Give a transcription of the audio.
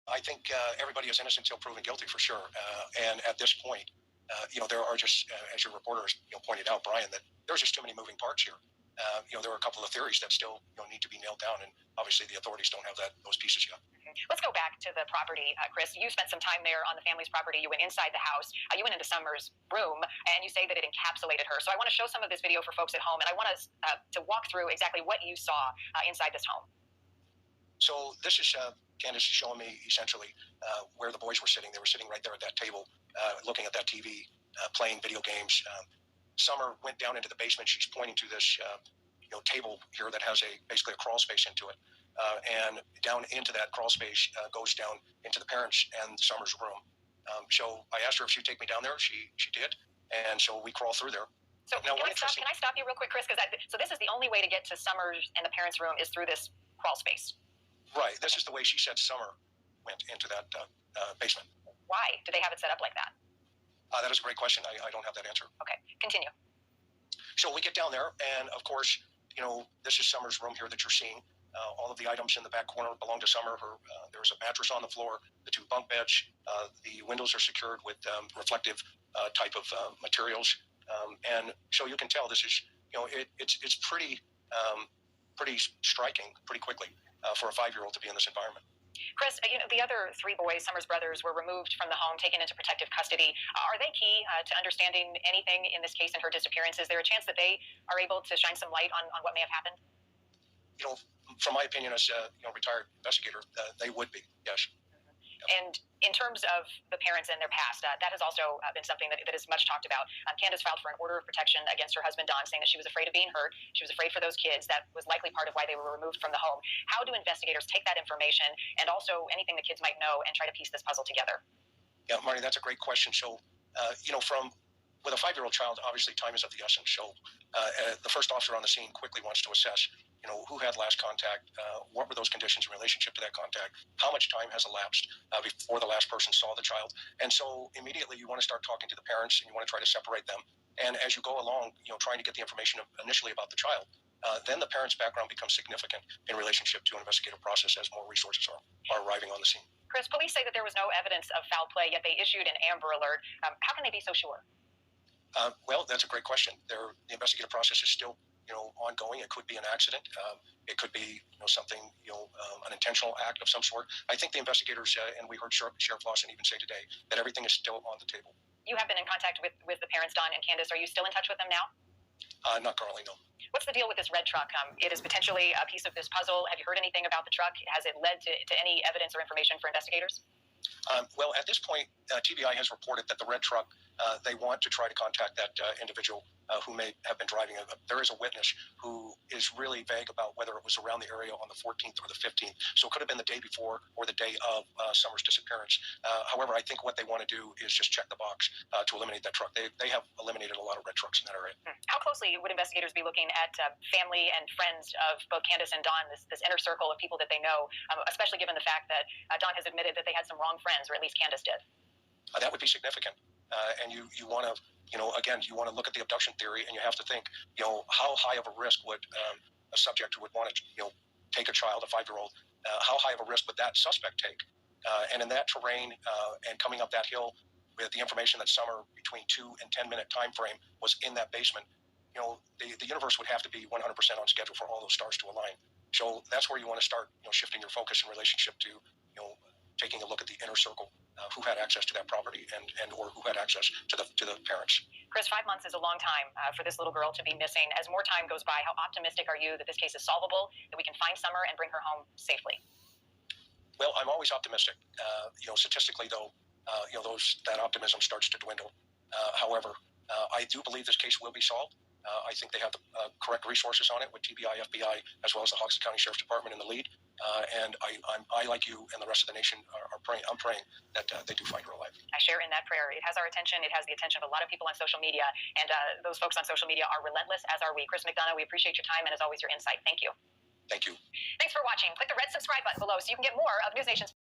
I think everybody is innocent until proven guilty for sure. And at this point, there are just, as your reporter pointed out, Brian, that there's just too many moving parts here. There are a couple of theories that still need to be nailed down, and obviously the authorities don't have those pieces yet. Let's go back to the property, Chris. You spent some time there on the family's property. You went inside the house. You went into Summer's room, and you say that it encapsulated her. So I want to show some of this video for folks at home, and I want us to walk through exactly what you saw inside this home. So this is Candace showing me essentially where the boys were sitting. They were sitting right there at that table, looking at that TV, playing video games. Summer went down into the basement. She's pointing to this table here that has basically a crawl space into it. And down into that crawl space goes down into the parents' and Summer's room. So I asked her if she'd take me down there. She did. And so we crawl through there. So now, can I stop you real quick, Chris? So this is the only way to get to Summer's and the parents' room is through this crawl space. Right. This is the way she said Summer went into that basement. Why? Do they have it set up like that? That is a great question. I don't have that answer. Okay. Continue. So we get down there, and of course, this is Summer's room here that you're seeing. All of the items in the back corner belong to Summer. There's a mattress on the floor, the 2 bunk beds. The windows are secured with reflective type of materials. And so you can tell this is, it's pretty striking pretty quickly for a 5-year-old to be in this environment. Chris, the other 3 boys, Summer's brothers, were removed from the home, taken into protective custody. Are they key to understanding anything in this case and her disappearance? Is there a chance that they are able to shine some light on what may have happened? From my opinion as a retired investigator, they would be, yes. And in terms of the parents and their past, that has also been something that is much talked about. Candace filed for an order of protection against her husband, Don, saying that she was afraid of being hurt. She was afraid for those kids. That was likely part of why they were removed from the home. How do investigators take that information and also anything the kids might know and try to piece this puzzle together? Yeah, Marty, that's a great question. So, with a 5-year-old child, obviously time is of the essence. So the first officer on the scene quickly wants to assess, who had last contact, what were those conditions in relationship to that contact, how much time has elapsed before the last person saw the child. And so immediately you want to start talking to the parents and you want to try to separate them. And as you go along, trying to get the information initially about the child, then the parent's background becomes significant in relationship to an investigative process as more resources are arriving on the scene. Chris, police say that there was no evidence of foul play, yet they issued an Amber Alert. How can they be so sure? Well, that's a great question. The investigative process is still, ongoing. It could be an accident. It could be, something, an intentional act of some sort. I think the investigators, and we heard Sheriff Lawson even say today, that everything is still on the table. You have been in contact with the parents, Don and Candace. Are you still in touch with them now? Not currently, no. What's the deal with this red truck? It is potentially a piece of this puzzle. Have you heard anything about the truck? Has it led to any evidence or information for investigators? Well, at this point, TBI has reported that the red truck, they want to try to contact that individual who may have been driving it. There is a witness who is really vague about whether it was around the area on the 14th or the 15th. So it could have been the day before or the day of Summer's disappearance. However, I think what they want to do is just check the box to eliminate that truck. They have eliminated a lot of red trucks in that area. How closely would investigators be looking at family and friends of both Candace and Don, this inner circle of people that they know, especially given the fact that Don has admitted that they had some wrong friends, or at least Candace did? That would be significant. And you want to, again, you want to look at the abduction theory, and you have to think, how high of a risk would a subject who would want to, take a child, a 5-year-old, how high of a risk would that suspect take? And in that terrain and coming up that hill with the information that Summer between 2 and 10-minute time frame was in that basement, the universe would have to be 100% on schedule for all those stars to align. So that's where you want to start, shifting your focus in relationship to, taking a look at the inner circle, who had access to that property and or who had access to the parents. Chris, 5 months is a long time for this little girl to be missing. As more time goes by, how optimistic are you that this case is solvable, that we can find Summer and bring her home safely? Well, I'm always optimistic. Statistically, though, that optimism starts to dwindle. However, I do believe this case will be solved. I think they have the correct resources on it with TBI, FBI, as well as the Hoxie County Sheriff's Department in the lead. And I, like you and the rest of the nation, are praying. I'm praying that they do find her alive. I share in that prayer. It has our attention. It has the attention of a lot of people on social media. And those folks on social media are relentless, as are we. Chris McDonough, we appreciate your time and, as always, your insight. Thank you. Thank you. Thanks for watching. Click the red subscribe button below so you can get more of News Nation's